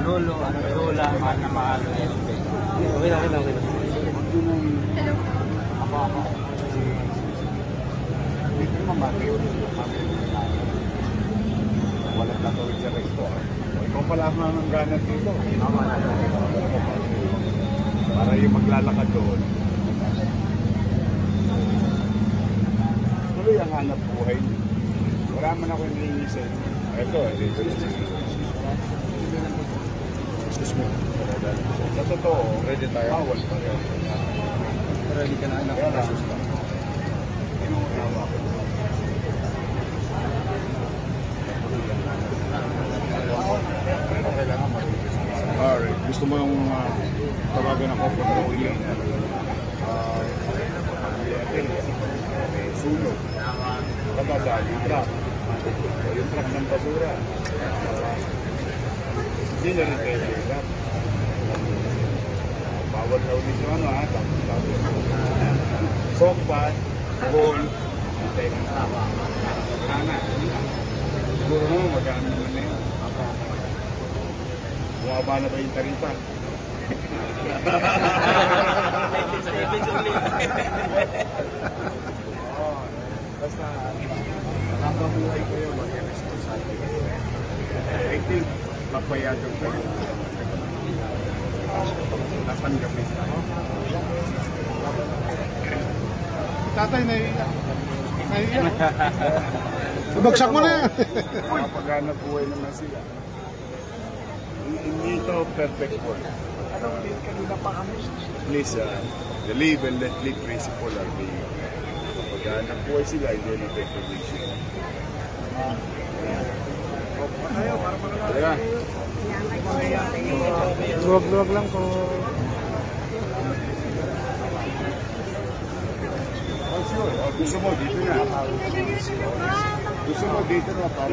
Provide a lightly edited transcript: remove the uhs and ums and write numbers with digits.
lolo, lola, mahal na mahal. Okay lang, okay lang. Hello. Ako. Dito mamati. Walang tatawid sa restaurant. Ikaw pala ang mangangganan dito. Para yung maglalakad doon. Tuloy ang hanap buhay niyo. Wala man ako iniisip. Ito, dito. Excuse me. Sa totoo, ready tayo. Bawal pa rin. Ready ka na anak. Inuunawa ko. Alright, gusto mo yung tawagan ako kung ano yun? Sunog. Kadadali truck. Yung truck ng basura. Hindi na rin kayo hirap. Bawal na ulit yung ano ha. Sokpat, goal, Ana. Siguro naman magkano naman na yun. Bumaba na ba yung taripa? Basta, nakabuhay ko yun, mag-responsibility. I think, papayagod ko yun. Napanggapit na. Tatay, nahiya. Nahiya. Bagsak mo na. Kapag-hanap buhay naman sila. Hindi ito perfect world. Anong din kanina pa kami? Please, the live and let live principle are being. Kapag-hanap buhay sila, hindi na deprivation. Talaga? Luwag-luwag lang po. Oh, sure. Gusto mo, dito na. Gusto mo, dito na. Para